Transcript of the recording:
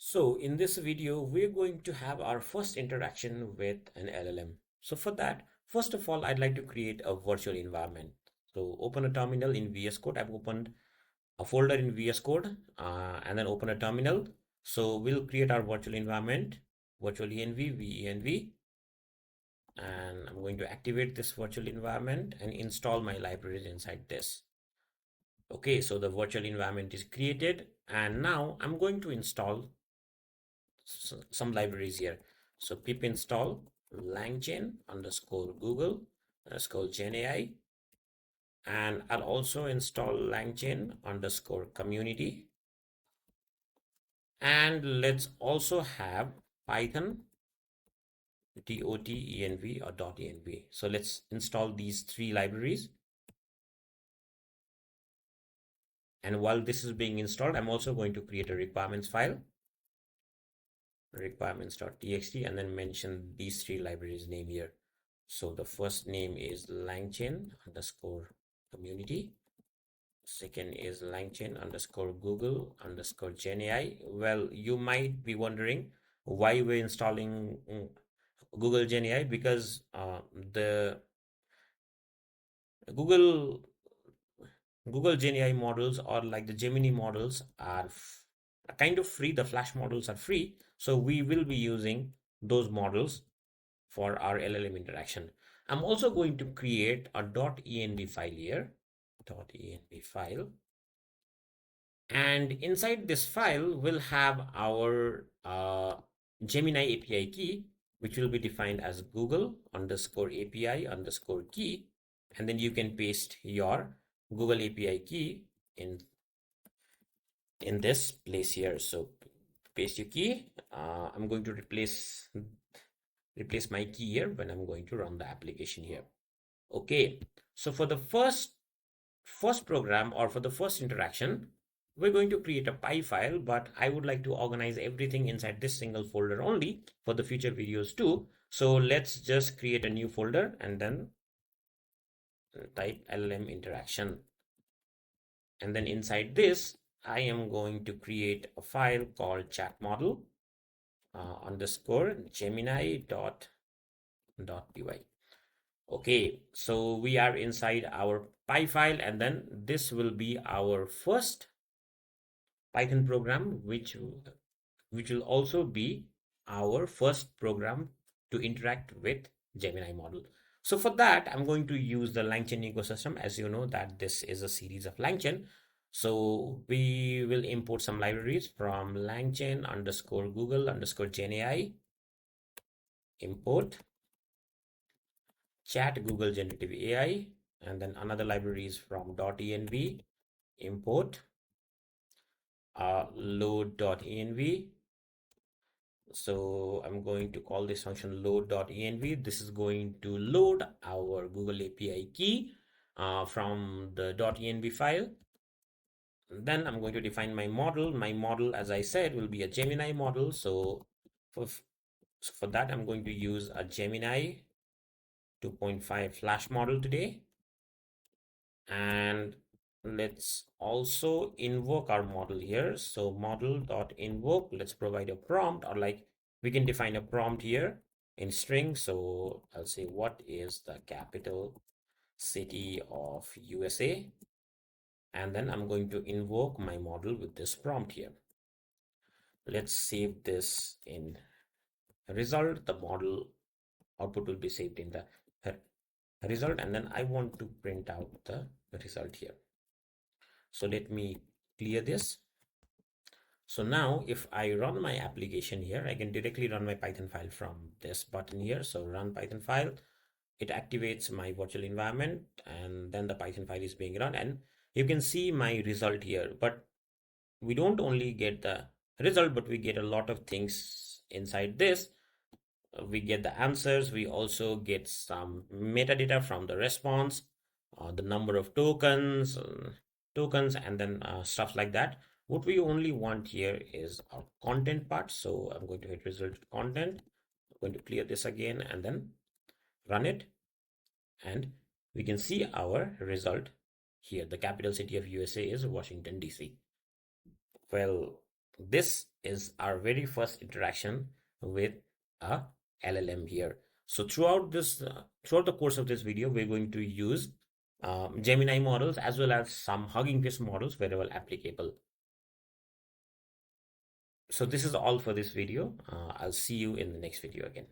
So in this video, we're going to have our first interaction with an LLM. So for that, first of all, I'd like to create a virtual environment. So open a terminal in VS Code. I've opened a folder in VS Code and then open a terminal. So we'll create our virtual environment, virtual env, venv, and I'm going to activate this virtual environment and install my libraries inside this. Okay, so the virtual environment is created and now I'm going to install some libraries here. So pip install LangChain underscore Google underscore GenAI, and I'll also install LangChain underscore community. And let's also have Python .env or .env. So let's install these three libraries. And while this is being installed, I'm also going to create a requirements file, requirements.txt, and then mention these three libraries name here. So the first name is LangChain underscore community. Second is LangChain underscore Google underscore GenAI. Well, you might be wondering why we're installing Google GenAI, because the Google Google GenAI models, or like the Gemini models, are kind of free. The Flash models are free, so we will be using those models for our LLM interaction. I'm also going to create a .env file here, .env file, and inside this file we'll have our Gemini API key, which will be defined as Google underscore API underscore key, and then you can paste your Google API key in this place here. So paste your key. I'm going to replace my key here when I'm going to run the application here. Okay, so for the first program, or for the first interaction, we're going to create a py file, but I would like to organize everything inside this single folder only for the future videos too. So let's just create a new folder and then type LLM interaction, and then inside this I am going to create a file called ChatModel underscore Gemini .py. Okay, so we are inside our py file, and then this will be our first Python program, which will also be our first program to interact with Gemini model. So for that, I'm going to use the LangChain ecosystem. As you know that this is a series of LangChain. So we will import some libraries from LangChain underscore Google underscore GenAI, import chat Google generative AI, and then another library is from .env, import load.env. So I'm going to call this function load.env. This is going to load our Google API key from the .env file. Then I'm going to define my model. My model, as I said, will be a Gemini model. So for that, I'm going to use a Gemini 2.5 Flash model today. And let's also invoke our model here. So model.invoke, let's provide a prompt, or like we can define a prompt here in string. So I'll say, what is the capital city of USA? And then I'm going to invoke my model with this prompt here. Let's save this in result. The model output will be saved in the result, and then I want to print out the result here. So let me clear this. So now if I run my application here, I can directly run my Python file from this button here. So run Python file, it activates my virtual environment, and then the Python file is being run, and you can see my result here. But we don't only get the result, but we get a lot of things inside this. We get the answers, we also get some metadata from the response, the number of tokens, and then stuff like that. What we only want here is our content part. So I'm going to hit result content. I'm going to clear this again and then run it, and we can see our result here. The capital city of USA is Washington DC. Well, this is our very first interaction with a LLM here. So throughout the course of this video, we're going to use Gemini models as well as some Hugging Face models wherever applicable. So this is all for this video. I'll see you in the next video again.